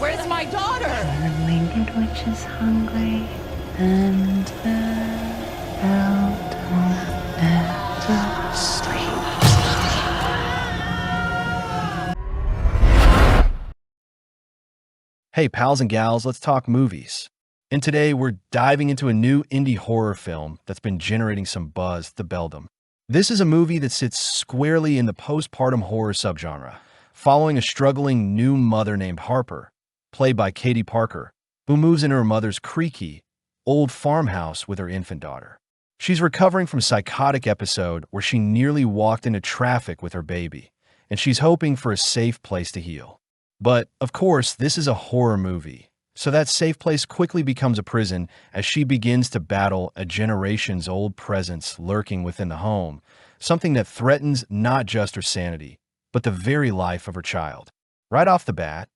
Where's my daughter? The winged witch is hungry, and the Beldham never sleeps. Hey, pals and gals, let's talk movies. And today we're diving into a new indie horror film that's been generating some buzz, The Beldham. This is a movie that sits squarely in the postpartum horror subgenre, following a struggling new mother named Harper, played by Katie Parker, who moves into her mother's creaky, old farmhouse with her infant daughter. She's recovering from a psychotic episode where she nearly walked into traffic with her baby, and she's hoping for a safe place to heal. But, of course, this is a horror movie, so that safe place quickly becomes a prison as she begins to battle a generation's-old presence lurking within the home, something that threatens not just her sanity, but the very life of her child. Right off the bat,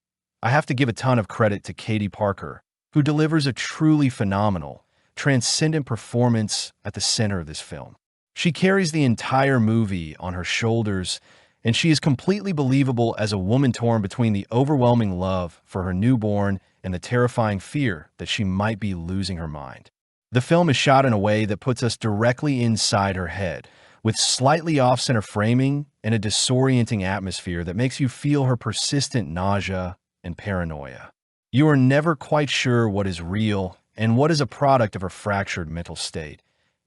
I have to give a ton of credit to Katie Parker, who delivers a truly phenomenal, transcendent performance at the center of this film. She carries the entire movie on her shoulders, and she is completely believable as a woman torn between the overwhelming love for her newborn and the terrifying fear that she might be losing her mind. The film is shot in a way that puts us directly inside her head, with slightly off-center framing and a disorienting atmosphere that makes you feel her persistent nausea and paranoia. You are never quite sure what is real and what is a product of her fractured mental state,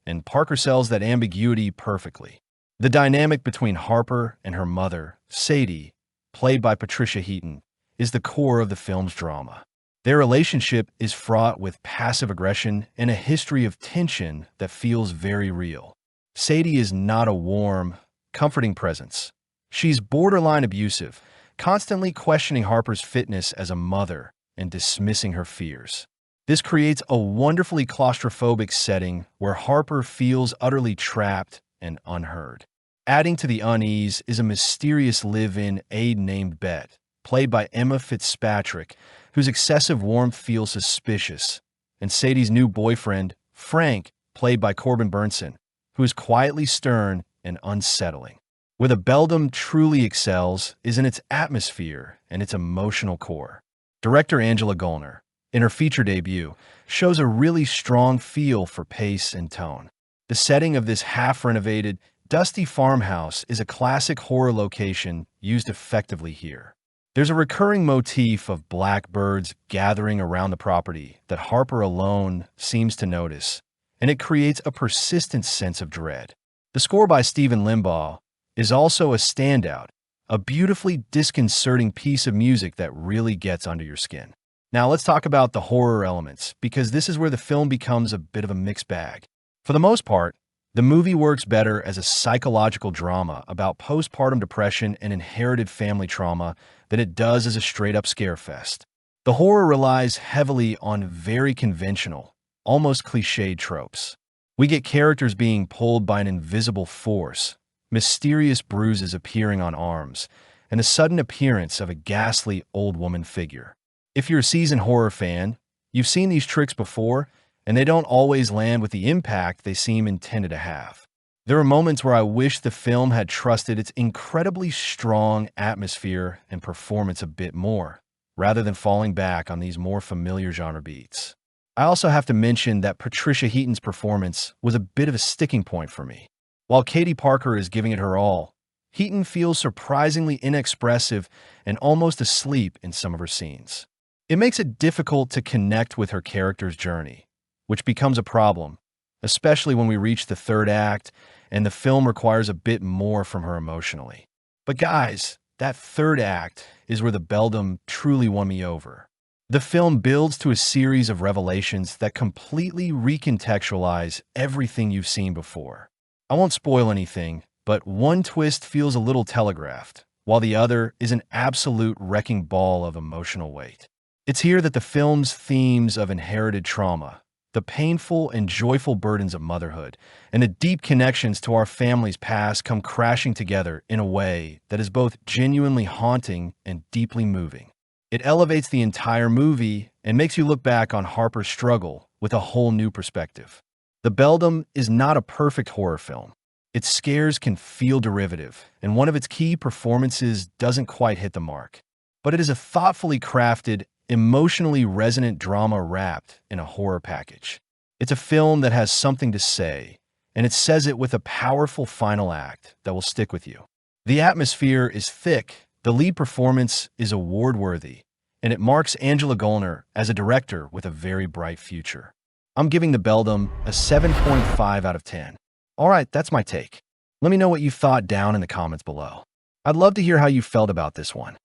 and Parker sells that ambiguity perfectly. The dynamic between Harper and her mother, Sadie, played by Patricia Heaton, is the core of the film's drama. Their relationship is fraught with passive aggression and a history of tension that feels very real. Sadie is not a warm, comforting presence. She's borderline abusive, constantly questioning Harper's fitness as a mother and dismissing her fears. This creates a wonderfully claustrophobic setting where Harper feels utterly trapped and unheard. Adding to the unease is a mysterious live-in aide named Bet, played by Emma Fitzpatrick, whose excessive warmth feels suspicious, and Sadie's new boyfriend, Frank, played by Corbin Bernsen, who is quietly stern and unsettling. Where The Beldham truly excels is in its atmosphere and its emotional core. Director Angela Gulner, in her feature debut, shows a really strong feel for pace and tone. The setting of this half-renovated, dusty farmhouse is a classic horror location used effectively here. There's a recurring motif of blackbirds gathering around the property that Harper alone seems to notice, and it creates a persistent sense of dread. The score by Stephen Limbaugh is also a standout, a beautifully disconcerting piece of music that really gets under your skin. Now let's talk about the horror elements, because this is where the film becomes a bit of a mixed bag. For the most part, the movie works better as a psychological drama about postpartum depression and inherited family trauma than it does as a straight-up scare fest. The horror relies heavily on very conventional, almost cliched tropes. We get characters being pulled by an invisible force, mysterious bruises appearing on arms, and the sudden appearance of a ghastly old woman figure. If you're a seasoned horror fan, you've seen these tricks before, and they don't always land with the impact they seem intended to have. There are moments where I wish the film had trusted its incredibly strong atmosphere and performance a bit more, rather than falling back on these more familiar genre beats. I also have to mention that Patricia Heaton's performance was a bit of a sticking point for me. While Katie Parker is giving it her all, Heaton feels surprisingly inexpressive and almost asleep in some of her scenes. It makes it difficult to connect with her character's journey, which becomes a problem, especially when we reach the third act and the film requires a bit more from her emotionally. But guys, that third act is where The Beldham truly won me over. The film builds to a series of revelations that completely recontextualize everything you've seen before. I won't spoil anything, but one twist feels a little telegraphed, while the other is an absolute wrecking ball of emotional weight. It's here that the film's themes of inherited trauma, the painful and joyful burdens of motherhood, and the deep connections to our family's past come crashing together in a way that is both genuinely haunting and deeply moving. It elevates the entire movie and makes you look back on Harper's struggle with a whole new perspective. The Beldham is not a perfect horror film. Its scares can feel derivative, and one of its key performances doesn't quite hit the mark. But it is a thoughtfully crafted, emotionally resonant drama wrapped in a horror package. It's a film that has something to say, and it says it with a powerful final act that will stick with you. The atmosphere is thick, the lead performance is award-worthy, and it marks Angela Gulner as a director with a very bright future. I'm giving The Beldham a 7.5 out of 10. All right, that's my take. Let me know what you thought down in the comments below. I'd love to hear how you felt about this one.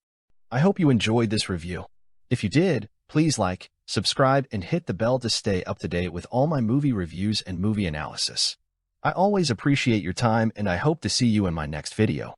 I hope you enjoyed this review. If you did, please like, subscribe, and hit the bell to stay up to date with all my movie reviews and movie analysis. I always appreciate your time, and I hope to see you in my next video.